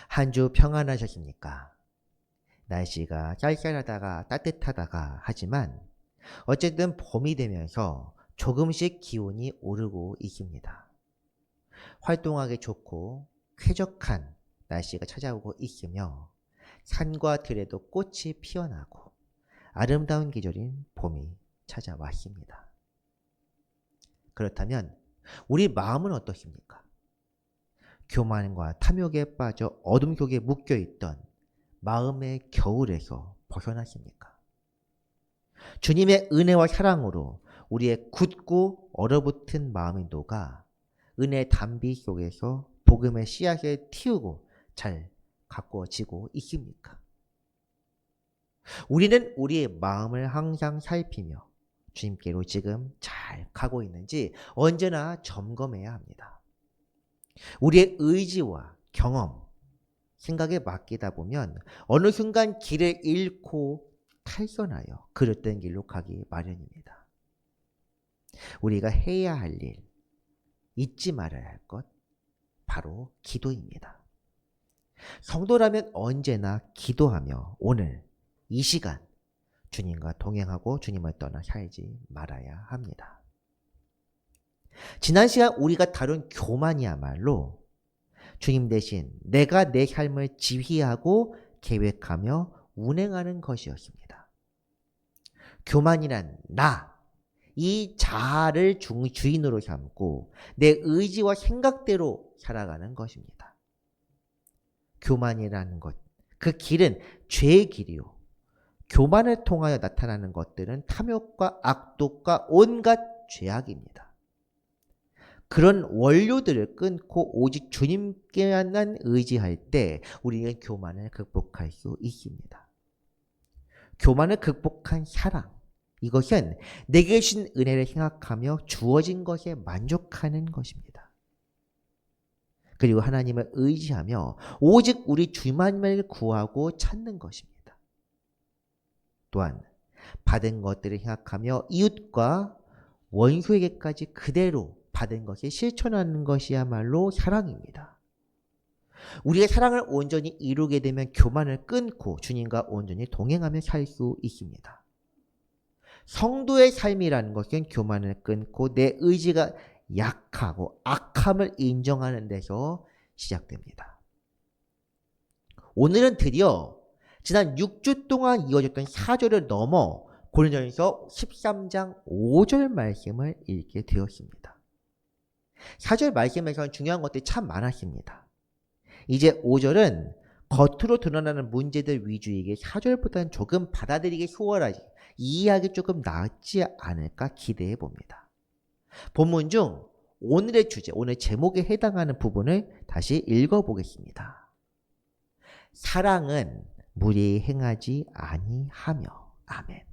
한 주 평안하셨습니까? 날씨가 쌀쌀하다가 따뜻하다가 하지만 어쨌든 봄이 되면서 조금씩 기온이 오르고 있습니다. 활동하기 좋고 쾌적한 날씨가 찾아오고 있으며 산과 들에도 꽃이 피어나고 아름다운 계절인 봄이 찾아왔습니다. 그렇다면 우리 마음은 어떻습니까? 교만과 탐욕에 빠져 어둠 속에 묶여있던 마음의 겨울에서 벗어나십니까? 주님의 은혜와 사랑으로 우리의 굳고 얼어붙은 마음이 녹아 은혜 담비 속에서 복음의 씨앗을 틔우고 잘 가꾸어지고 있습니까? 우리는 우리의 마음을 항상 살피며 주님께로 지금 잘 가고 있는지 언제나 점검해야 합니다. 우리의 의지와 경험, 생각에 맡기다 보면 어느 순간 길을 잃고 탈선하여 그릇된 길로 가기 마련입니다. 우리가 해야 할 일, 잊지 말아야 할 것, 바로 기도입니다. 성도라면 언제나 기도하며 오늘 이 시간 주님과 동행하고 주님을 떠나 살지 말아야 합니다. 지난 시간 우리가 다룬 교만이야말로 주님 대신 내가 내 삶을 지휘하고 계획하며 운행하는 것이었습니다. 교만이란 이 자아를 주인으로 삼고 내 의지와 생각대로 살아가는 것입니다. 교만이라는 것, 그 길은 죄의 길이요. 교만을 통하여 나타나는 것들은 탐욕과 악독과 온갖 죄악입니다. 그런 원료들을 끊고 오직 주님께만 의지할 때 우리는 교만을 극복할 수 있습니다. 교만을 극복한 사랑, 이것은 내게 주신 은혜를 생각하며 주어진 것에 만족하는 것입니다. 그리고 하나님을 의지하며 오직 우리 주님만을 구하고 찾는 것입니다. 또한 받은 것들을 생각하며 이웃과 원수에게까지 그대로 받은 것을 실천하는 것이야말로 사랑입니다. 우리의 사랑을 온전히 이루게 되면 교만을 끊고 주님과 온전히 동행하며 살 수 있습니다. 성도의 삶이라는 것은 교만을 끊고 내 의지가 약하고 악함을 인정하는 데서 시작됩니다. 오늘은 드디어 지난 6주 동안 이어졌던 4절을 넘어 고린도전서 13장 5절 말씀을 읽게 되었습니다. 4절 말씀에서는 중요한 것들이 참 많았습니다. 이제 5절은 겉으로 드러나는 문제들 위주이기에 4절보다는 조금 받아들이기 수월하지, 이해하기 조금 낫지 않을까 기대해 봅니다. 본문 중 오늘의 주제, 오늘 제목에 해당하는 부분을 다시 읽어보겠습니다. 사랑은 무리히 행하지 아니하며. 아멘.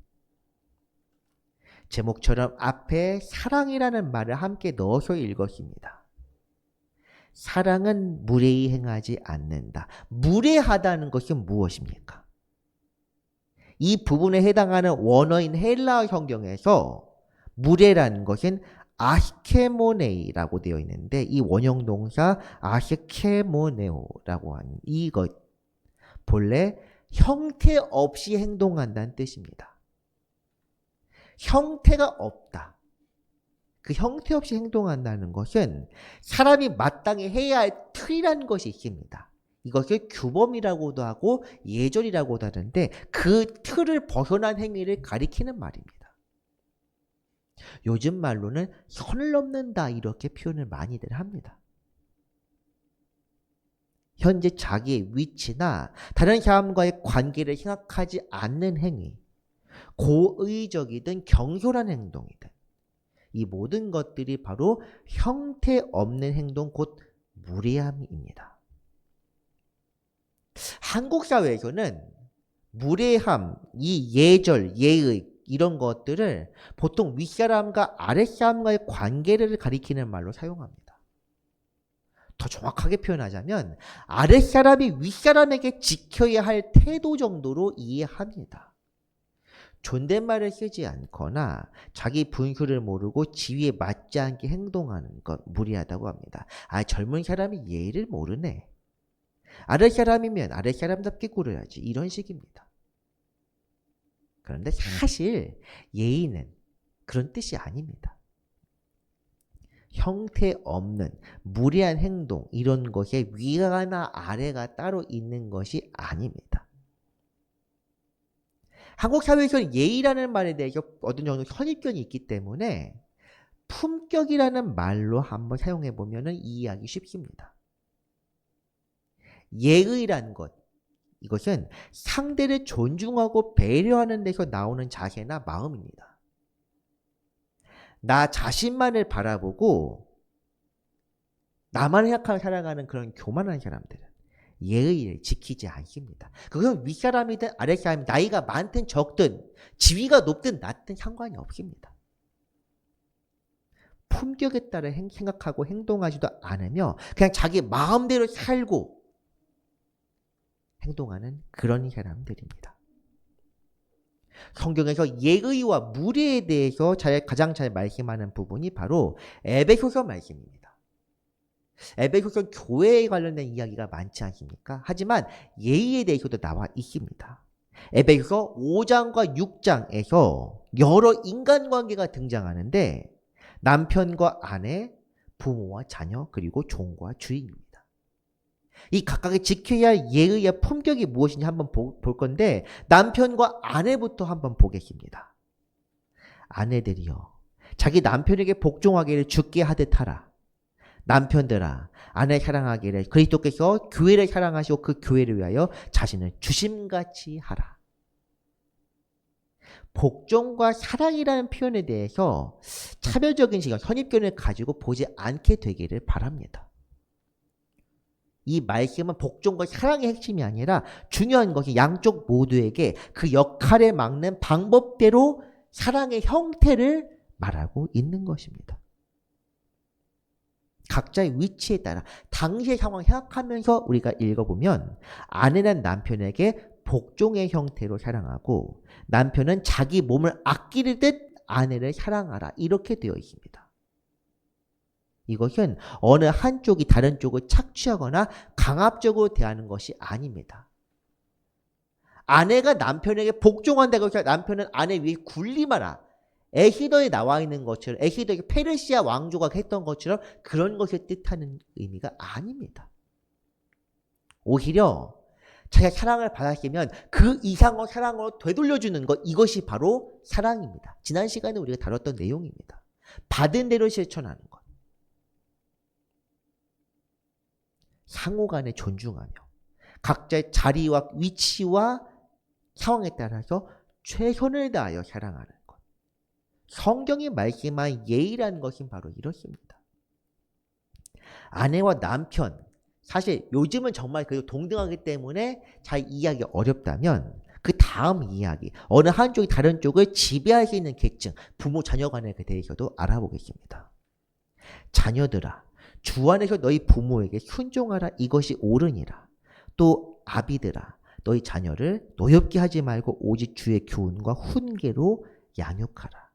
제목처럼 앞에 사랑이라는 말을 함께 넣어서 읽었습니다. 사랑은 무례히 행하지 않는다. 무례하다는 것은 무엇입니까? 이 부분에 해당하는 원어인 헬라어 성경에서 무례라는 것은 아스케모네이라고 되어 있는데 이 원형 동사 아스케모네오라고 하는 이것 본래 형태 없이 행동한다는 뜻입니다. 형태가 없다. 그 형태 없이 행동한다는 것은 사람이 마땅히 해야 할 틀이라는 것이 있습니다. 이것을 규범이라고도 하고 예절이라고도 하는데 그 틀을 벗어난 행위를 가리키는 말입니다. 요즘 말로는 선을 넘는다 이렇게 표현을 많이들 합니다. 현재 자기의 위치나 다른 사람과의 관계를 생각하지 않는 행위, 고의적이든 경솔한 행동이든 이 모든 것들이 바로 형태 없는 행동 곧 무례함입니다. 한국 사회에서는 무례함, 이 예절, 예의 이런 것들을 보통 윗사람과 아랫사람과의 관계를 가리키는 말로 사용합니다. 더 정확하게 표현하자면 아랫사람이 윗사람에게 지켜야 할 태도 정도로 이해합니다. 존댓말을 쓰지 않거나 자기 분수를 모르고 지위에 맞지 않게 행동하는 것 무리하다고 합니다. 젊은 사람이 예의를 모르네. 아랫 사람이면 아랫 사람답게 굴어야지. 이런 식입니다. 그런데 사실 예의는 그런 뜻이 아닙니다. 형태 없는 무례한 행동 이런 것에 위가나 아래가 따로 있는 것이 아닙니다. 한국 사회에서는 예의라는 말에 대해서 어떤 정도 선입견이 있기 때문에 품격이라는 말로 한번 사용해 보면 이해하기 쉽습니다. 예의란 것, 이것은 상대를 존중하고 배려하는 데서 나오는 자세나 마음입니다. 나 자신만을 바라보고 나만 생각하며 살아가는 그런 교만한 사람들은 예의를 지키지 않습니다. 그건 윗사람이든 아랫사람이든 나이가 많든 적든 지위가 높든 낮든 상관이 없습니다. 품격에 따라 생각하고 행동하지도 않으며 그냥 자기 마음대로 살고 행동하는 그런 사람들입니다. 성경에서 예의와 무례에 대해서 가장 잘 말씀하는 부분이 바로 에베소서 말씀입니다. 에베소서 교회에 관련된 이야기가 많지 않습니까? 하지만 예의에 대해서도 나와 있습니다. 에베소서 5장과 6장에서 여러 인간관계가 등장하는데 남편과 아내, 부모와 자녀, 그리고 종과 주인입니다. 이 각각의 지켜야 할 예의와 품격이 무엇인지 한번 볼 건데 남편과 아내부터 한번 보겠습니다. 아내들이여 자기 남편에게 복종하기를 주께 하듯 하라. 남편들아 아내 사랑하기를 그리스도께서 교회를 사랑하시고 그 교회를 위하여 자신을 주심같이 하라. 복종과 사랑이라는 표현에 대해서 차별적인 시각, 선입견을 가지고 보지 않게 되기를 바랍니다. 이 말씀은 복종과 사랑의 핵심이 아니라 중요한 것이 양쪽 모두에게 그 역할에 맞는 방법대로 사랑의 형태를 말하고 있는 것입니다. 각자의 위치에 따라 당시의 상황을 생각하면서 우리가 읽어보면 아내는 남편에게 복종의 형태로 사랑하고 남편은 자기 몸을 아끼듯 아내를 사랑하라 이렇게 되어 있습니다. 이것은 어느 한쪽이 다른 쪽을 착취하거나 강압적으로 대하는 것이 아닙니다. 아내가 남편에게 복종한다고 해서 남편은 아내 위에 군림하라. 에히더에 나와 있는 것처럼 에히더가 페르시아 왕조가 했던 것처럼 그런 것을 뜻하는 의미가 아닙니다. 오히려 자기가 사랑을 받았으면 그 이상의 사랑으로 되돌려주는 것 이것이 바로 사랑입니다. 지난 시간에 우리가 다뤘던 내용입니다. 받은 대로 실천하는 것. 상호간에 존중하며 각자의 자리와 위치와 상황에 따라서 최선을 다하여 사랑하는 것. 성경이 말씀한 예의라는 것은 바로 이렇습니다. 아내와 남편, 사실 요즘은 정말 동등하기 때문에 잘 이해하기 어렵다면 그 다음 이야기, 어느 한쪽이 다른 쪽을 지배할 수 있는 계층, 부모 자녀 간에 대해서도 알아보겠습니다. 자녀들아, 주 안에서 너희 부모에게 순종하라. 이것이 옳으니라. 또 아비들아, 너희 자녀를 노엽게 하지 말고 오직 주의 교훈과 훈계로 양육하라.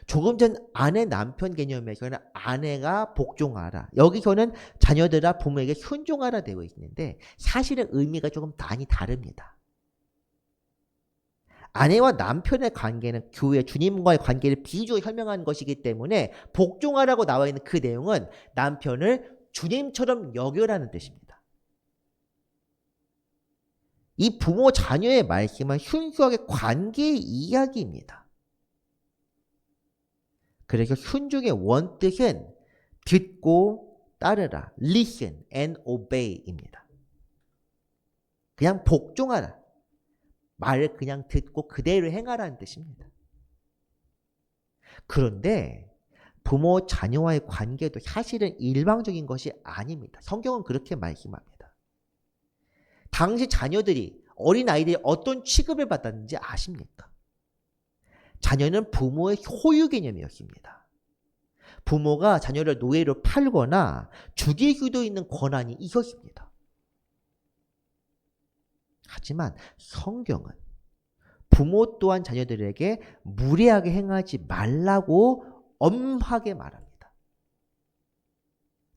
조금 전 아내 남편 개념에서는 아내가 복종하라. 여기서는 자녀들아 부모에게 순종하라 되어 있는데 사실은 의미가 조금 많이 다릅니다. 아내와 남편의 관계는 교회 주님과의 관계를 비유적으로 설명하는 것이기 때문에 복종하라고 나와 있는 그 내용은 남편을 주님처럼 여겨라는 뜻입니다. 이 부모 자녀의 말씀은 순수하게 관계의 이야기입니다. 그래서 순종의 원뜻은 듣고 따르라, listen and obey입니다. 그냥 복종하라. 말을 그냥 듣고 그대로 행하라는 뜻입니다. 그런데 부모 자녀와의 관계도 사실은 일방적인 것이 아닙니다. 성경은 그렇게 말씀합니다. 당시 자녀들이 어린 아이들이 어떤 취급을 받았는지 아십니까? 자녀는 부모의 소유 개념이었습니다. 부모가 자녀를 노예로 팔거나 죽일 수도 있는 권한이 있었습니다. 하지만 성경은 부모 또한 자녀들에게 무례하게 행하지 말라고 엄하게 말합니다.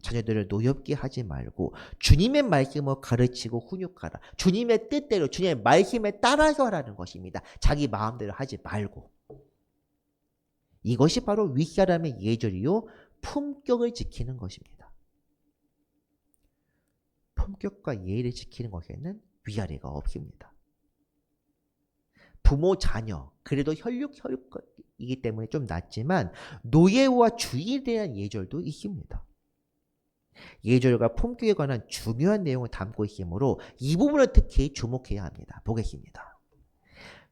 자녀들을 노엽게 하지 말고 주님의 말씀을 가르치고 훈육하라. 주님의 뜻대로 주님의 말씀에 따라서 하라는 것입니다. 자기 마음대로 하지 말고. 이것이 바로 윗사람의 예절이요 품격을 지키는 것입니다. 품격과 예의를 지키는 것에는 위아래가 없습니다. 부모 자녀 그래도 혈육이기 때문에 좀 낫지만 노예와 주인에 대한 예절도 있습니다. 예절과 품격에 관한 중요한 내용을 담고 있으므로 이 부분을 특히 주목해야 합니다. 보겠습니다.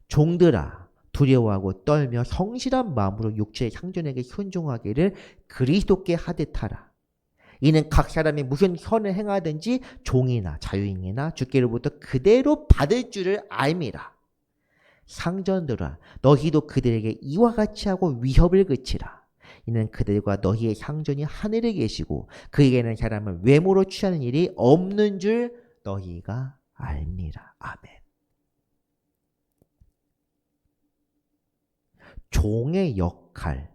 종들아 두려워하고 떨며 성실한 마음으로 육체의 상전에게 순종하기를 그리스도께 하듯 하라. 이는 각 사람이 무슨 선을 행하든지 종이나 자유인이나 주께로부터 그대로 받을 줄을 알미라. 상전들아 너희도 그들에게 이와 같이 하고 위협을 그치라. 이는 그들과 너희의 상전이 하늘에 계시고 그에게는 사람을 외모로 취하는 일이 없는 줄 너희가 알미라. 아멘. 종의 역할.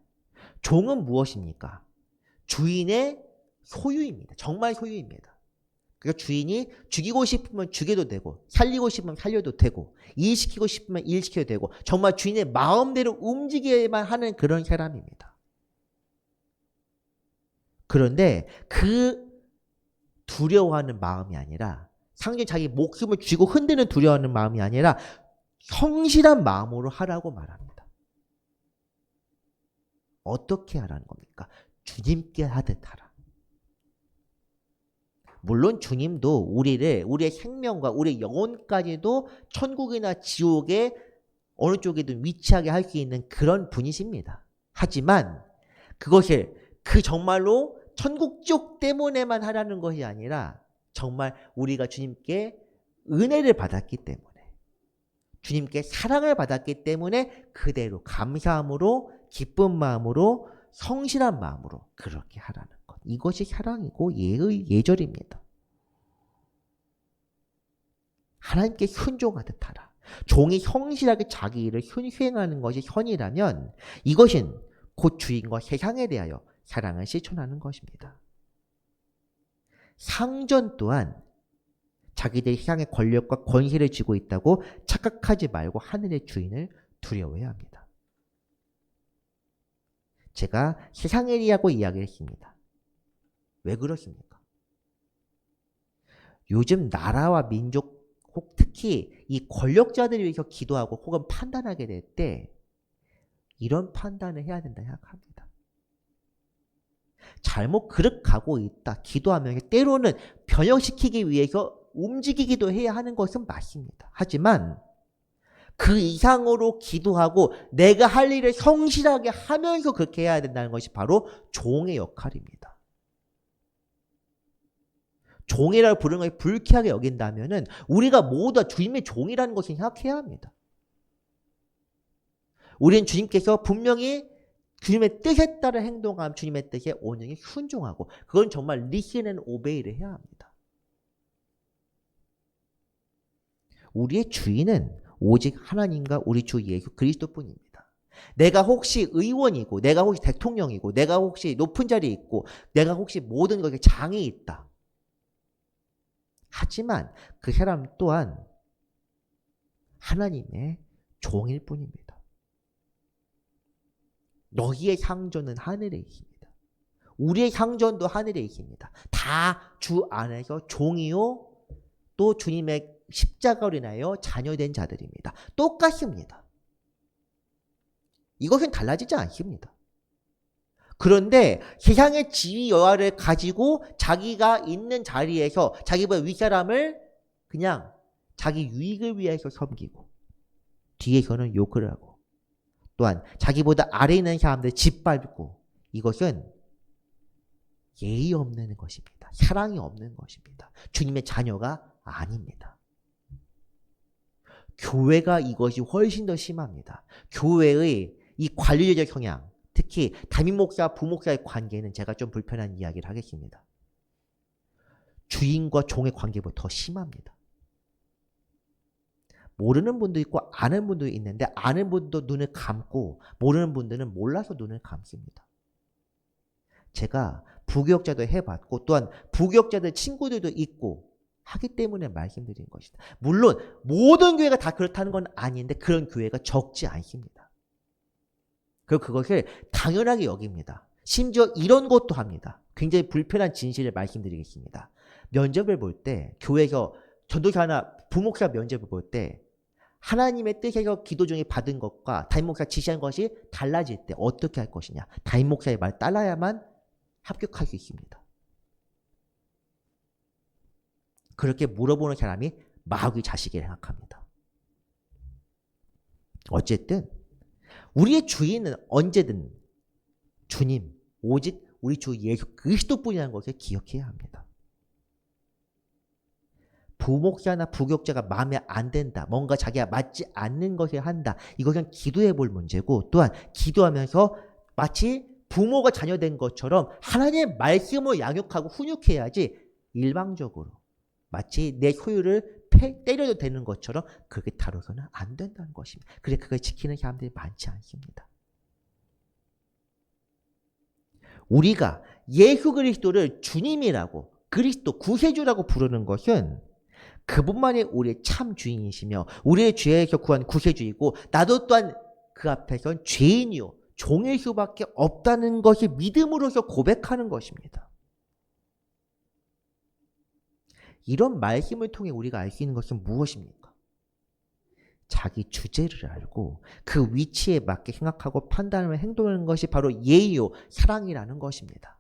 종은 무엇입니까? 주인의 소유입니다. 정말 소유입니다. 그러니까 주인이 죽이고 싶으면 죽여도 되고 살리고 싶으면 살려도 되고 일시키고 싶으면 일시켜도 되고 정말 주인의 마음대로 움직여야만 하는 그런 사람입니다. 그런데 그 두려워하는 마음이 아니라 상전 자기 목숨을 쥐고 흔드는 두려워하는 마음이 아니라 성실한 마음으로 하라고 말합니다. 어떻게 하라는 겁니까? 주님께 하듯 하라. 물론 주님도 우리의 생명과 우리의 영혼까지도 천국이나 지옥에 어느 쪽이든 위치하게 할 수 있는 그런 분이십니다. 하지만 그것을 정말로 천국 쪽 때문에만 하라는 것이 아니라 정말 우리가 주님께 은혜를 받았기 때문에 주님께 사랑을 받았기 때문에 그대로 감사함으로 기쁜 마음으로 성실한 마음으로 그렇게 하라는 것. 이것이 사랑이고 예절입니다. 하나님께 순종하듯 하라. 종이 성실하게 자기 일을 수행하는 것이 선이라면 이것은 곧 주인과 세상에 대하여 사랑을 실천하는 것입니다. 상전 또한 자기들이 세상의 권력과 권세를 쥐고 있다고 착각하지 말고 하늘의 주인을 두려워해야 합니다. 제가 세상에 대하고 이야기를 했습니다. 왜 그렇습니까? 요즘 나라와 민족 혹 특히 이 권력자들을 위해서 기도하고 혹은 판단하게 될 때 이런 판단을 해야 된다 생각합니다. 잘못 그릇가고 있다 기도하면 때로는 변형시키기 위해서 움직이기도 해야 하는 것은 맞습니다. 하지만 그 이상으로 기도하고 내가 할 일을 성실하게 하면서 그렇게 해야 된다는 것이 바로 종의 역할입니다. 종이라고 부르는 것이 불쾌하게 여긴다면은 우리가 모두 주님의 종이라는 것을 생각해야 합니다. 우리는 주님께서 분명히 주님의 뜻에 따라 행동하면 주님의 뜻에 온전히 순종하고 그건 정말 listen and obey를 해야 합니다. 우리의 주인은 오직 하나님과 우리 주 예수 그리스도뿐입니다. 내가 혹시 의원이고 내가 혹시 대통령이고 내가 혹시 높은 자리에 있고 내가 혹시 모든 것에 장이 있다. 하지만 그 사람 또한 하나님의 종일 뿐입니다. 너희의 상전은 하늘에 있습니다. 우리의 상전도 하늘에 있습니다. 다 주 안에서 종이요 또 주님의 십자가로 인하여 자녀된 자들입니다. 똑같습니다. 이것은 달라지지 않습니다. 그런데 세상의 지위 여하를 가지고 자기가 있는 자리에서 자기보다 윗사람을 그냥 자기 유익을 위해서 섬기고 뒤에서는 욕을 하고 또한 자기보다 아래에 있는 사람들 짓밟고 이것은 예의 없는 것입니다. 사랑이 없는 것입니다. 주님의 자녀가 아닙니다. 교회가 이것이 훨씬 더 심합니다. 교회의 이 관리적 성향, 특히 담임 목사, 부목사의 관계는 제가 좀 불편한 이야기를 하겠습니다. 주인과 종의 관계보다 더 심합니다. 모르는 분도 있고 아는 분도 있는데 아는 분도 눈을 감고 모르는 분들은 몰라서 눈을 감습니다. 제가 부교육자도 해봤고 또한 부교육자들 친구들도 있고 하기 때문에 말씀드린 것이다. 물론 모든 교회가 다 그렇다는 건 아닌데 그런 교회가 적지 않습니다. 그리고 그것을 당연하게 여깁니다. 심지어 이런 것도 합니다. 굉장히 불편한 진실을 말씀드리겠습니다. 면접을 볼 때 교회에서 전도사나 부목사 면접을 볼 때 하나님의 뜻에서 기도 중에 받은 것과 담임 목사가 지시한 것이 달라질 때 어떻게 할 것이냐. 담임 목사의 말 따라야만 합격할 수 있습니다. 그렇게 물어보는 사람이 마귀 자식이라 생각합니다. 어쨌든 우리의 주인은 언제든 주님, 오직 우리 주 예수 그리스도뿐이라는 것을 기억해야 합니다. 부목사나 부교육자가 마음에 안 든다. 뭔가 자기가 맞지 않는 것을 한다. 이것은 기도해 볼 문제고 또한 기도하면서 마치 부모가 자녀된 것처럼 하나님의 말씀을 양육하고 훈육해야지 일방적으로 마치 내 소유를 때려도 되는 것처럼 그렇게 다뤄서는 안 된다는 것입니다. 그래 그걸 지키는 사람들이 많지 않습니다. 우리가 예수 그리스도를 주님이라고 그리스도 구세주라고 부르는 것은 그분만이 우리의 참 주인이시며 우리의 죄에서 구한 구세주이고 나도 또한 그 앞에선 죄인이요 종일 수밖에 없다는 것이 믿음으로서 고백하는 것입니다. 이런 말씀을 통해 우리가 알 수 있는 것은 무엇입니까? 자기 주제를 알고 그 위치에 맞게 생각하고 판단하며 행동하는 것이 바로 예의요 사랑이라는 것입니다.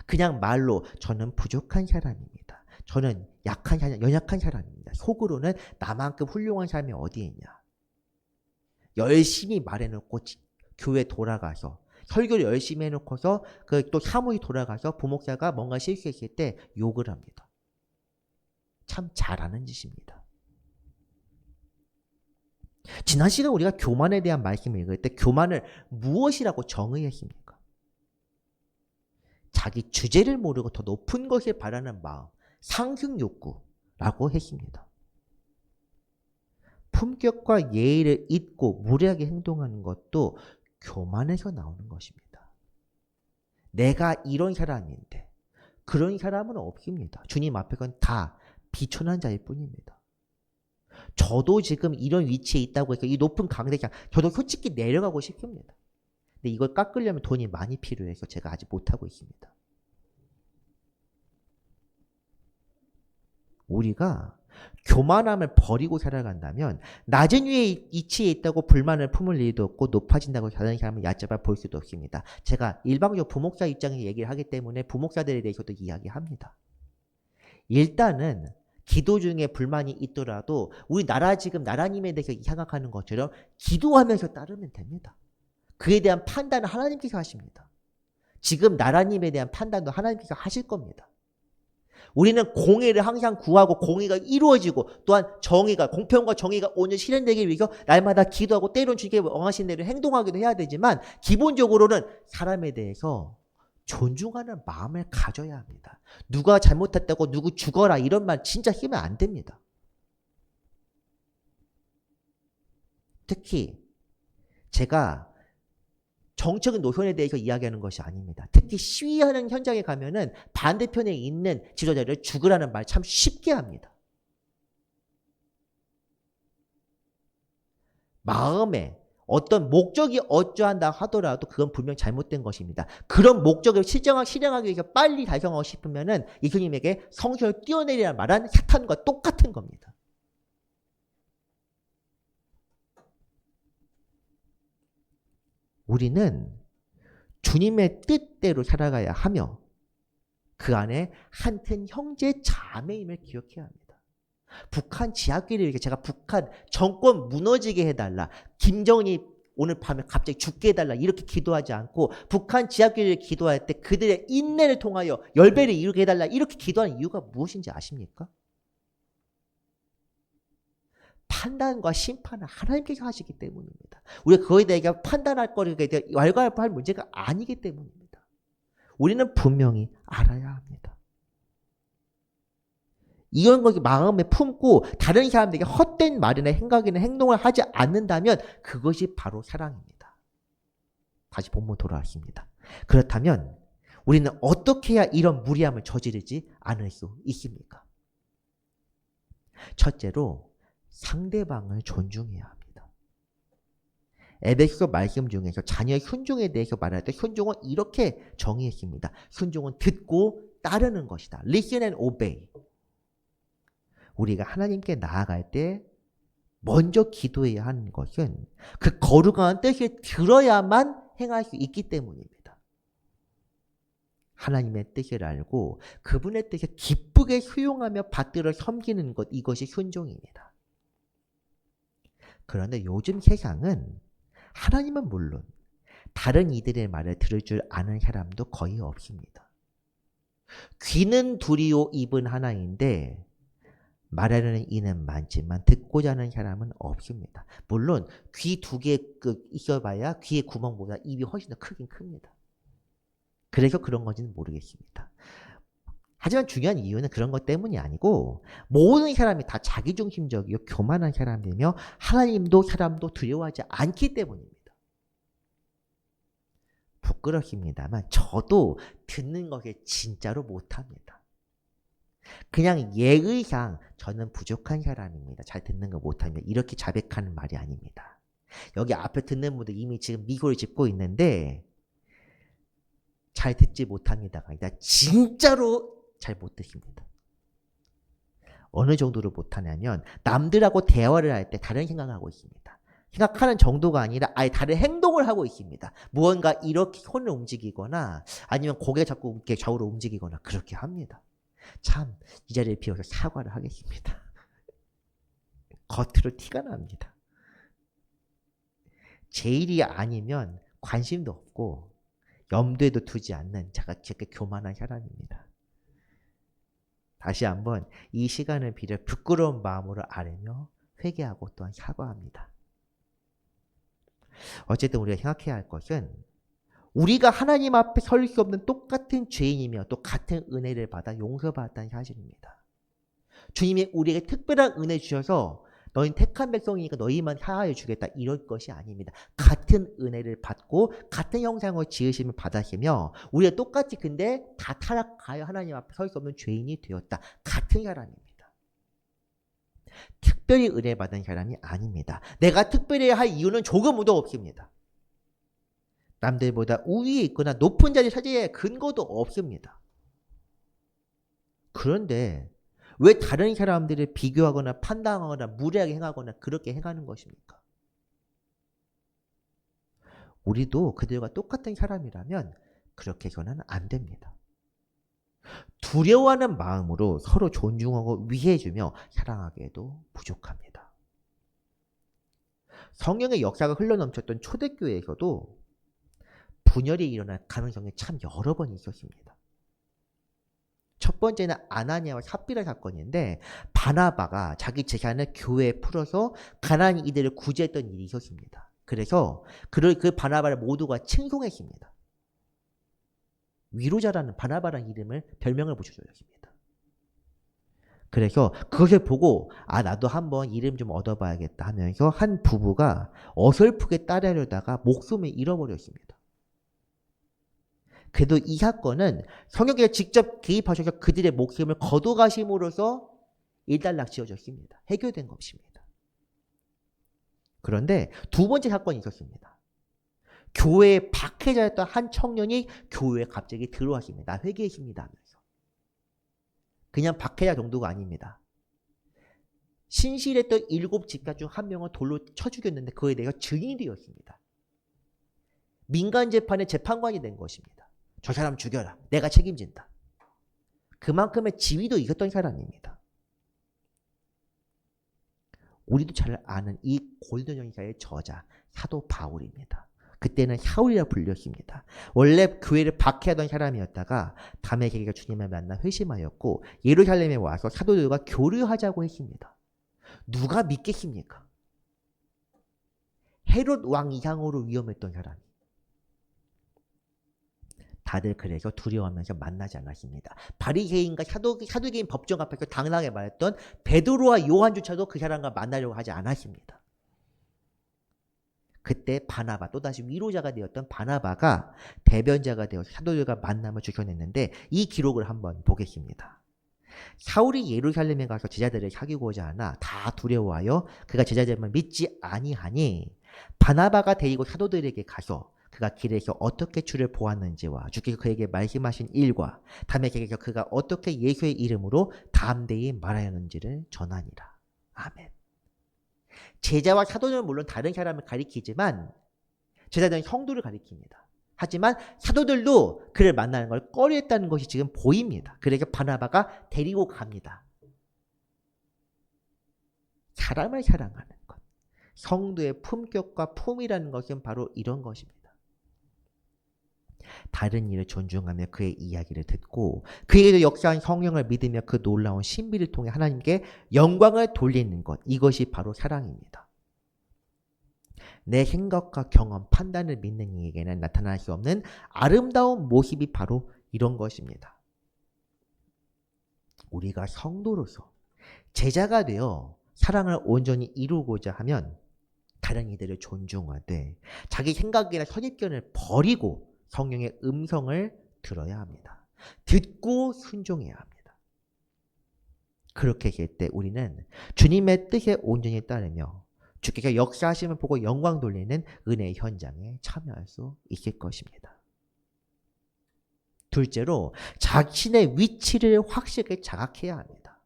그냥 말로 저는 부족한 사람입니다. 저는 약한 사람, 연약한 사람입니다. 속으로는 나만큼 훌륭한 사람이 어디에 있냐. 열심히 말해놓고 교회 돌아가서 설교를 열심히 해놓고서 또 사무실 돌아가서 부목사가 뭔가 실수했을 때 욕을 합니다. 참 잘하는 짓입니다. 지난 시간 우리가 교만에 대한 말씀을 읽을 때 교만을 무엇이라고 정의했습니까? 자기 주제를 모르고 더 높은 것을 바라는 마음, 상승 욕구라고 했습니다. 품격과 예의를 잊고 무례하게 행동하는 것도 교만에서 나오는 것입니다. 내가 이런 사람인데 그런 사람은 없습니다. 주님 앞에선 다 비천한 자일 뿐입니다. 저도 지금 이런 위치에 있다고 해서 이 높은 강대장 저도 솔직히 내려가고 싶습니다. 근데 이걸 깎으려면 돈이 많이 필요해서 제가 아직 못하고 있습니다. 우리가 교만함을 버리고 살아간다면 낮은 위치에 있다고 불만을 품을 일도 없고 높아진다고 다른 사람을 얕잡아 볼 수도 없습니다. 제가 일방적으로 부목사 입장에서 얘기를 하기 때문에 부목사들에 대해서도 이야기합니다. 일단은 기도 중에 불만이 있더라도 우리 나라 지금 나라님에 대해서 생각하는 것처럼 기도하면서 따르면 됩니다. 그에 대한 판단은 하나님께서 하십니다. 지금 나라님에 대한 판단도 하나님께서 하실 겁니다. 우리는 공의를 항상 구하고 공의가 이루어지고 또한 정의가 공평과 정의가 오늘 실현되기 위해서 날마다 기도하고 때론 주님께 원하신 대로 행동하기도 해야 되지만 기본적으로는 사람에 대해서 존중하는 마음을 가져야 합니다. 누가 잘못했다고 누구 죽어라 이런 말 진짜 쓰면 안 됩니다. 특히 제가 정책의 노선에 대해서 이야기하는 것이 아닙니다. 특히 시위하는 현장에 가면은 반대편에 있는 지도자를 죽으라는 말 참 쉽게 합니다. 마음에 어떤 목적이 어쩌한다 하더라도 그건 분명 잘못된 것입니다. 그런 목적을 실행하기 위해서 빨리 달성하고 싶으면은 예수님에게 성소를 뛰어내리라 말한 사탄과 똑같은 겁니다. 우리는 주님의 뜻대로 살아가야 하며 그 안에 한튼 형제 자매임을 기억해야 합니다. 북한 지하끼리 이렇게 제가 북한 정권 무너지게 해달라. 김정은이 오늘 밤에 갑자기 죽게 해달라. 이렇게 기도하지 않고 북한 지하끼리를 기도할 때 그들의 인내를 통하여 열배를 이루게 해달라. 이렇게 기도하는 이유가 무엇인지 아십니까? 판단과 심판은 하나님께서 하시기 때문입니다. 우리가 그거에 대해 판단할 거리에 대해 왈가왈부할 문제가 아니기 때문입니다. 우리는 분명히 알아야 합니다. 이런 걸 마음에 품고 다른 사람들에게 헛된 말이나 생각이나 행동을 하지 않는다면 그것이 바로 사랑입니다. 다시 본문 돌아왔습니다. 그렇다면 우리는 어떻게 해야 이런 무리함을 저지르지 않을 수 있습니까? 첫째로 상대방을 존중해야 합니다. 에베소 말씀 중에서 자녀의 순종에 대해서 말할 때 순종은 이렇게 정의했습니다. 순종은 듣고 따르는 것이다. Listen and obey. 우리가 하나님께 나아갈 때 먼저 기도해야 하는 것은 그 거룩한 뜻을 들어야만 행할 수 있기 때문입니다. 하나님의 뜻을 알고 그분의 뜻을 기쁘게 수용하며 받들어 섬기는 것, 이것이 순종입니다. 그런데 요즘 세상은 하나님은 물론 다른 이들의 말을 들을 줄 아는 사람도 거의 없습니다. 귀는 둘이요 입은 하나인데 말하려는 이는 많지만 듣고자 하는 사람은 없습니다. 물론 귀 두 개 있어봐야 귀의 구멍보다 입이 훨씬 더 크긴 큽니다. 그래서 그런 건지는 모르겠습니다. 하지만 중요한 이유는 그런 것 때문이 아니고 모든 사람이 다 자기중심적이고 교만한 사람이며 하나님도 사람도 두려워하지 않기 때문입니다. 부끄럽습니다만 저도 듣는 것에 진짜로 못합니다. 그냥 예의상 저는 부족한 사람입니다. 잘 듣는 거 못합니다. 이렇게 자백하는 말이 아닙니다. 여기 앞에 듣는 분들 이미 지금 미소를 짓고 있는데 잘 듣지 못합니다가 아니라 진짜로 잘 못 듣습니다. 어느 정도로 못하냐면 남들하고 대화를 할 때 다른 생각을 하고 있습니다. 생각하는 정도가 아니라 아예 다른 행동을 하고 있습니다. 무언가 이렇게 손을 움직이거나 아니면 고개 자꾸 이렇게 좌우로 움직이거나 그렇게 합니다. 참 이 자리를 비워서 사과를 하겠습니다. 겉으로 티가 납니다. 제 일이 아니면 관심도 없고 염두에도 두지 않는 제가 그렇게 교만한 사람입니다. 다시 한번 이 시간을 빌어 부끄러운 마음으로 아뢰며 회개하고 또한 사과합니다. 어쨌든 우리가 생각해야 할 것은 우리가 하나님 앞에 설 수 없는 똑같은 죄인이며 또 같은 은혜를 받아 용서받았다는 사실입니다. 주님이 우리에게 특별한 은혜 주셔서 너희는 택한 백성이니까 너희만 사하여 주겠다 이럴 것이 아닙니다. 같은 은혜를 받고 같은 형상을 지으심을 받으시며 우리가 똑같이 근데 다 타락하여 하나님 앞에 설 수 없는 죄인이 되었다. 같은 사람입니다. 특별히 은혜 받은 사람이 아닙니다. 내가 특별히 할 이유는 조금도 없습니다. 남들보다 우위에 있거나 높은 자리를 차지할 근거도 없습니다. 그런데 왜 다른 사람들을 비교하거나 판단하거나 무례하게 행하거나 그렇게 행하는 것입니까? 우리도 그들과 똑같은 사람이라면 그렇게 해서는 안 됩니다. 두려워하는 마음으로 서로 존중하고 위해주며 사랑하기에도 부족합니다. 성령의 역사가 흘러넘쳤던 초대교회에서도 분열이 일어날 가능성이 참 여러 번 있었습니다. 첫 번째는 아나니아와 삽비라 사건인데 바나바가 자기 재산을 교회에 풀어서 가난한 이들을 구제했던 일이 있었습니다. 그래서 그 바나바를 모두가 칭송했습니다. 위로자라는 바나바라는 이름을 별명을 붙여줬습니다. 그래서 그것을 보고 나도 한번 이름 좀 얻어봐야겠다 하면서 한 부부가 어설프게 따르려다가 목숨을 잃어버렸습니다. 그래도 이 사건은 성령께서 직접 개입하셔서 그들의 목숨을 거둬가심으로써 일단락 지어졌습니다. 해결된 것입니다. 그런데 두 번째 사건이 있었습니다. 교회에 박해자였던 한 청년이 교회에 갑자기 들어왔습니다. 회개했습니다 하면서. 그냥 박해자 정도가 아닙니다. 신실했던 7 집사 중 한 명을 돌로 쳐 죽였는데 그에 대해서 증인이 되었습니다. 민간 재판의 재판관이 된 것입니다. 저 사람 죽여라. 내가 책임진다. 그만큼의 지위도 있었던 사람입니다. 우리도 잘 아는 이 고린도전서의 저자 사도 바울입니다. 그때는 사울이라 불렸습니다. 원래 교회를 박해하던 사람이었다가 다메섹에서 주님을 만나 회심하였고 예루살렘에 와서 사도들과 교류하자고 했습니다. 누가 믿겠습니까? 헤롯 왕 이상으로 위험했던 사람이. 다들 그래서 두려워하면서 만나지 않았습니다. 바리새인과 사두개인 법정 앞에서 당당하게 말했던 베드로와 요한조차도 그 사람과 만나려고 하지 않았습니다. 그때 바나바, 또다시 위로자가 되었던 바나바가 대변자가 되어서 사도들과 만남을 주선했는데 이 기록을 한번 보겠습니다. 사울이 예루살렘에 가서 제자들을 사귀고자 하나 다 두려워하여 그가 제자들만 믿지 아니하니 바나바가 데리고 사도들에게 가서 그가 길에서 어떻게 주를 보았는지와 주께서 그에게 말씀하신 일과 다음에 그가 어떻게 예수의 이름으로 담대히 말하였는지를 전하니라. 아멘. 제자와 사도는 물론 다른 사람을 가리키지만 제자들은 성도를 가리킵니다. 하지만 사도들도 그를 만나는 걸 꺼려했다는 것이 지금 보입니다. 그래서 바나바가 데리고 갑니다. 사람을 사랑하는 것. 성도의 품격과 품이라는 것은 바로 이런 것입니다. 다른 이를 존중하며 그의 이야기를 듣고 그에게도 역사한 성령을 믿으며 그 놀라운 신비를 통해 하나님께 영광을 돌리는 것. 이것이 바로 사랑입니다. 내 생각과 경험, 판단을 믿는 이에게는 나타날 수 없는 아름다운 모습이 바로 이런 것입니다. 우리가 성도로서 제자가 되어 사랑을 온전히 이루고자 하면 다른 이들을 존중하되 자기 생각이나 선입견을 버리고 성령의 음성을 들어야 합니다. 듣고 순종해야 합니다. 그렇게 할 때 우리는 주님의 뜻에 온전히 따르며 주께서 역사하심을 보고 영광 돌리는 은혜의 현장에 참여할 수 있을 것입니다. 둘째로 자신의 위치를 확실하게 자각해야 합니다.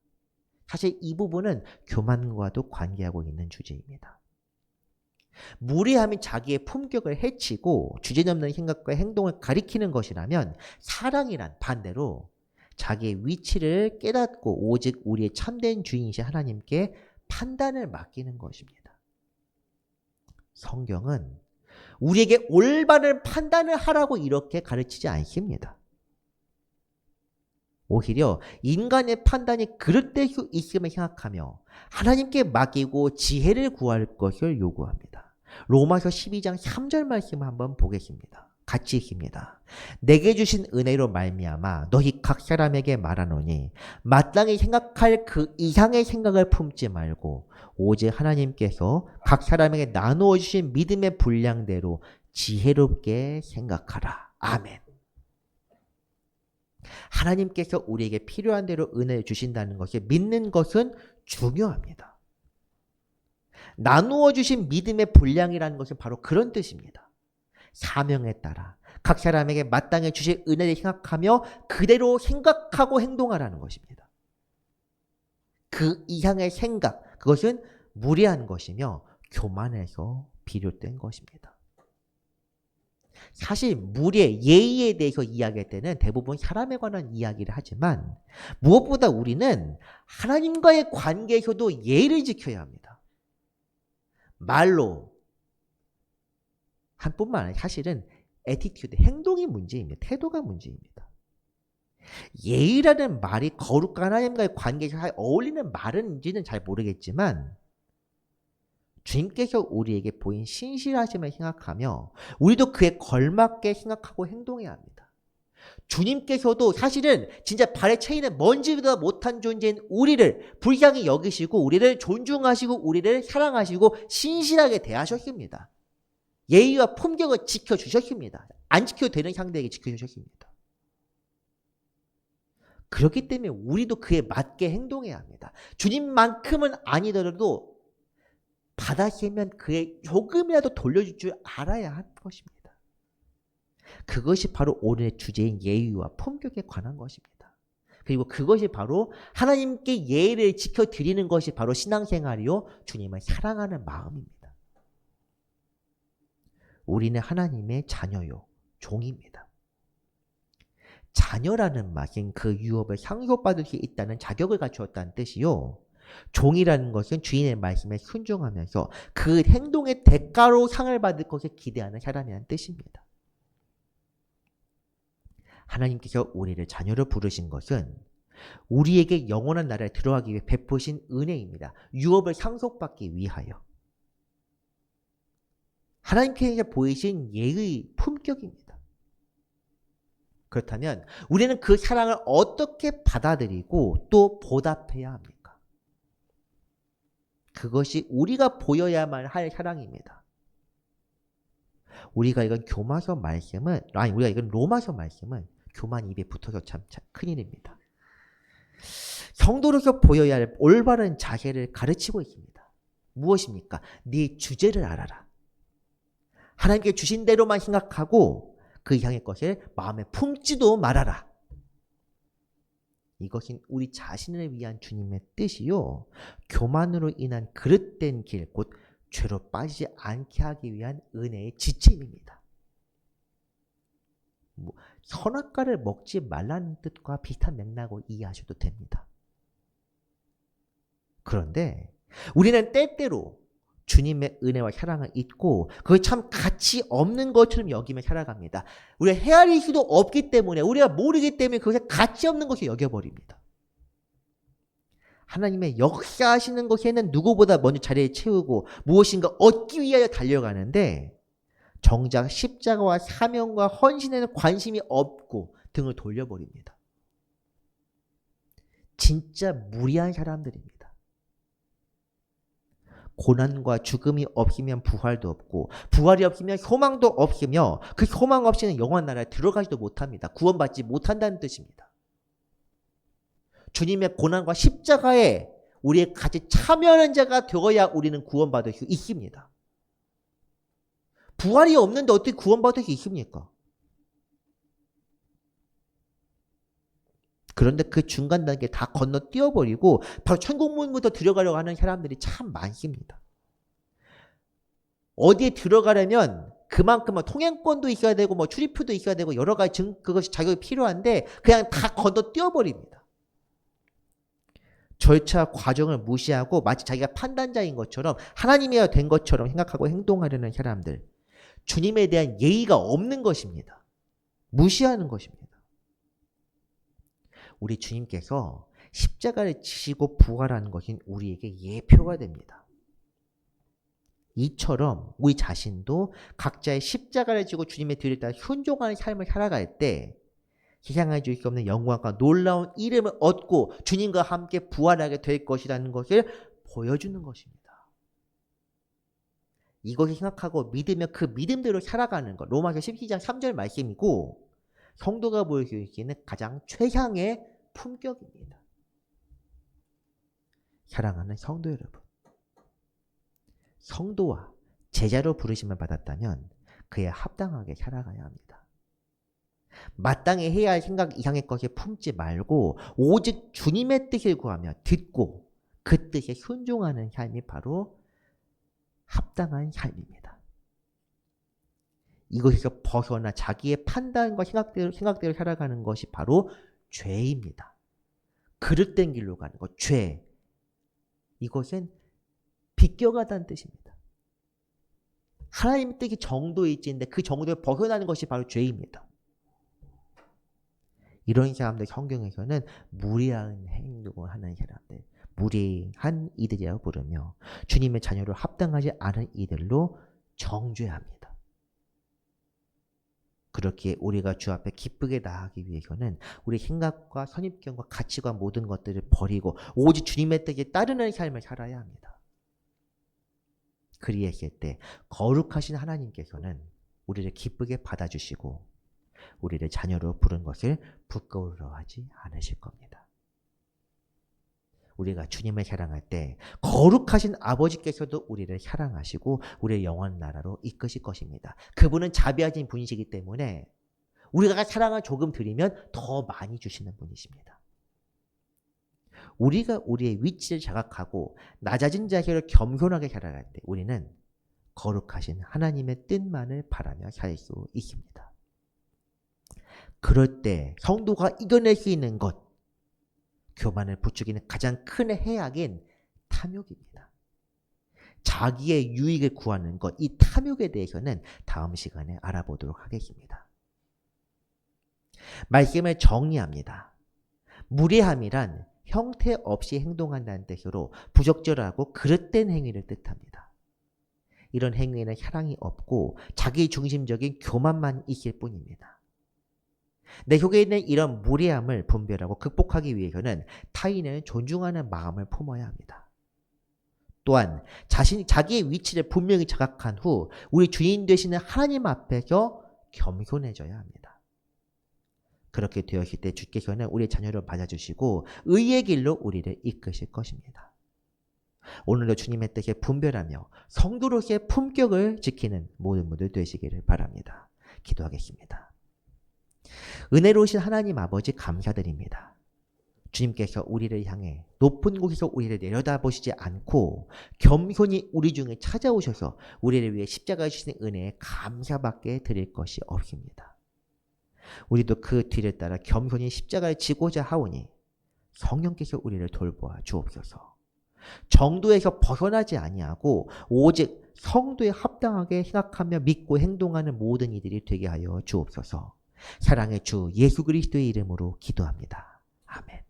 사실 이 부분은 교만과도 관계하고 있는 주제입니다. 무례함이 자기의 품격을 해치고 주제넘는 생각과 행동을 가리키는 것이라면 사랑이란 반대로 자기의 위치를 깨닫고 오직 우리의 참된 주인이신 하나님께 판단을 맡기는 것입니다. 성경은 우리에게 올바른 판단을 하라고 이렇게 가르치지 않습니다. 오히려 인간의 판단이 그릇될 수 있음을 생각하며 하나님께 맡기고 지혜를 구할 것을 요구합니다. 로마서 12장 3절 말씀을 한번 보겠습니다. 같이 읽습니다. 내게 주신 은혜로 말미암아 너희 각 사람에게 말하노니 마땅히 생각할 그 이상의 생각을 품지 말고 오직 하나님께서 각 사람에게 나누어 주신 믿음의 분량대로 지혜롭게 생각하라. 아멘. 하나님께서 우리에게 필요한 대로 은혜를 주신다는 것을 믿는 것은 중요합니다. 나누어 주신 믿음의 분량이라는 것은 바로 그런 뜻입니다. 사명에 따라 각 사람에게 마땅히 주실 은혜를 생각하며 그대로 생각하고 행동하라는 것입니다. 그 이상의 생각, 그것은 무례한 것이며 교만에서 비롯된 것입니다. 사실 무례, 예의에 대해서 이야기할 때는 대부분 사람에 관한 이야기를 하지만 무엇보다 우리는 하나님과의 관계에서도 예의를 지켜야 합니다. 말로 한 뿐만 아니라 사실은 애티튜드, 행동이 문제입니다. 태도가 문제입니다. 예의라는 말이 거룩한 하나님과의 관계에서 어울리는 말인지는 잘 모르겠지만 주님께서 우리에게 보인 신실하심을 생각하며 우리도 그에 걸맞게 생각하고 행동해야 합니다. 주님께서도 사실은 진짜 발에 채이는 먼지보다 못한 존재인 우리를 불쌍히 여기시고 우리를 존중하시고 우리를 사랑하시고 신실하게 대하셨습니다. 예의와 품격을 지켜주셨습니다. 안 지켜도 되는 상대에게 지켜주셨습니다. 그렇기 때문에 우리도 그에 맞게 행동해야 합니다. 주님만큼은 아니더라도 받아쓰면 그의 조금이라도 돌려줄 줄 알아야 하는 것입니다. 그것이 바로 오늘의 주제인 예의와 품격에 관한 것입니다. 그리고 그것이 바로 하나님께 예의를 지켜드리는 것이 바로 신앙생활이요 주님을 사랑하는 마음입니다. 우리는 하나님의 자녀요 종입니다. 자녀라는 말은 그 유업을 상속받을 수 있다는 자격을 갖추었다는 뜻이요. 종이라는 것은 주인의 말씀에 순종하면서 그 행동의 대가로 상을 받을 것을 기대하는 사람이라는 뜻입니다. 하나님께서 우리를 자녀로 부르신 것은 우리에게 영원한 나라에 들어가기 위해 베푸신 은혜입니다. 유업을 상속받기 위하여. 하나님께서 보이신 예의 품격입니다. 그렇다면 우리는 그 사랑을 어떻게 받아들이고 또 보답해야 합니까? 그것이 우리가 보여야만 할 사랑입니다. 우리가 이건 교마서 말씀은, 아니, 우리가 이건 로마서 말씀은 교만 입에 붙어서 참 큰일입니다. 성도로서 보여야 할 올바른 자세를 가르치고 있습니다. 무엇입니까? 네 주제를 알아라. 하나님께 주신 대로만 생각하고 그 이상의 것을 마음에 품지도 말아라. 이것은 우리 자신을 위한 주님의 뜻이요. 교만으로 인한 그릇된 길, 곧 죄로 빠지지 않게 하기 위한 은혜의 지침입니다. 선악과를 먹지 말라는 뜻과 비슷한 맥락으로 이해하셔도 됩니다. 그런데 우리는 때때로 주님의 은혜와 사랑을 잊고 그게 참 가치 없는 것처럼 여기며 살아갑니다. 우리가 헤아릴 수도 없기 때문에, 우리가 모르기 때문에 그것이 가치 없는 것을 여겨버립니다. 하나님의 역사하시는 것에는 누구보다 먼저 자리에 채우고 무엇인가 얻기 위하여 달려가는데 정작 십자가와 사명과 헌신에는 관심이 없고 등을 돌려버립니다. 진짜 무리한 사람들입니다. 고난과 죽음이 없으면 부활도 없고 부활이 없으면 소망도 없으며 그 소망 없이는 영원 나라에 들어가지도 못합니다. 구원받지 못한다는 뜻입니다. 주님의 고난과 십자가에 우리의 같이 참여하는 자가 되어야 우리는 구원받을 수 있습니다. 부활이 없는데 어떻게 구원받을 수 있습니까? 그런데 그 중간 단계 다 건너뛰어버리고 바로 천국문부터 들어가려고 하는 사람들이 참 많습니다. 어디에 들어가려면 그만큼 통행권도 있어야 되고 출입표도 있어야 되고 여러 가지 그것이 자격이 필요한데 그냥 다 건너뛰어버립니다. 절차 과정을 무시하고 마치 자기가 판단자인 것처럼 하나님이야 된 것처럼 생각하고 행동하려는 사람들. 주님에 대한 예의가 없는 것입니다. 무시하는 것입니다. 우리 주님께서 십자가를 지시고 부활하는 것은 우리에게 예표가 됩니다. 이처럼 우리 자신도 각자의 십자가를 지고 주님의 뒤를 따라 순종하는 삶을 살아갈 때 세상에 줄 수 없는 영광과 놀라운 이름을 얻고 주님과 함께 부활하게 될 것이라는 것을 보여주는 것입니다. 이것을 생각하고 믿으며 그 믿음대로 살아가는 것. 로마서 12장 3절 말씀이고 성도가 보일 수 있는 가장 최상의 품격입니다. 사랑하는 성도 여러분, 성도와 제자로 부르심을 받았다면 그에 합당하게 살아가야 합니다. 마땅히 해야 할 생각 이상의 것을 품지 말고 오직 주님의 뜻을 구하며 듣고 그 뜻에 순종하는 삶이 바로 합당한 삶입니다. 이것에서 벗어나 자기의 판단과 생각대로 살아가는 것이 바로 죄입니다. 그릇된 길로 가는 것, 죄. 이것은 비껴가다는 뜻입니다. 하나님의 뜻이 정도에 있지인데 그 정도에 벗어나는 것이 바로 죄입니다. 이런 사람들 성경에서는 무리한 행동을 하는 사람들, 무리한 이들이라고 부르며 주님의 자녀로 합당하지 않은 이들로 정죄합니다. 그렇게 우리가 주 앞에 기쁘게 나아가기 위해서는 우리 생각과 선입견과 가치관 모든 것들을 버리고 오직 주님의 뜻에 따르는 삶을 살아야 합니다. 그리했을 때 거룩하신 하나님께서는 우리를 기쁘게 받아주시고 우리를 자녀로 부른 것을 부끄러워하지 않으실 겁니다. 우리가 주님을 사랑할 때 거룩하신 아버지께서도 우리를 사랑하시고 우리의 영원 나라로 이끄실 것입니다. 그분은 자비하신 분이시기 때문에 우리가 사랑을 조금 드리면 더 많이 주시는 분이십니다. 우리가 우리의 위치를 자각하고 낮아진 자세로 겸손하게 살아갈 때 우리는 거룩하신 하나님의 뜻만을 바라며 살 수 있습니다. 그럴 때 성도가 이겨낼 수 있는 것, 교만을 부추기는 가장 큰 해악인 탐욕입니다. 자기의 유익을 구하는 것, 이 탐욕에 대해서는 다음 시간에 알아보도록 하겠습니다. 말씀을 정리합니다. 무례함이란 형태 없이 행동한다는 뜻으로 부적절하고 그릇된 행위를 뜻합니다. 이런 행위에는 사랑이 없고 자기 중심적인 교만만 있을 뿐입니다. 내 속에 있는 이런 무례함을 분별하고 극복하기 위해서는 타인을 존중하는 마음을 품어야 합니다. 또한 자기의 위치를 분명히 자각한 후 우리 주인 되시는 하나님 앞에서 겸손해져야 합니다. 그렇게 되었을 때 주께서는 우리의 자녀를 받아주시고 의의 길로 우리를 이끄실 것입니다. 오늘도 주님의 뜻에 분별하며 성도로서의 품격을 지키는 모든 분들 되시기를 바랍니다. 기도하겠습니다. 은혜로우신 하나님 아버지 감사드립니다. 주님께서 우리를 향해 높은 곳에서 우리를 내려다보시지 않고 겸손히 우리 중에 찾아오셔서 우리를 위해 십자가에 주신 은혜에 감사밖에 드릴 것이 없습니다. 우리도 그 뒤를 따라 겸손히 십자가를 지고자 하오니 성령께서 우리를 돌보아 주옵소서. 정도에서 벗어나지 아니하고 오직 성도에 합당하게 생각하며 믿고 행동하는 모든 이들이 되게 하여 주옵소서. 사랑의 주 예수 그리스도의 이름으로 기도합니다. 아멘.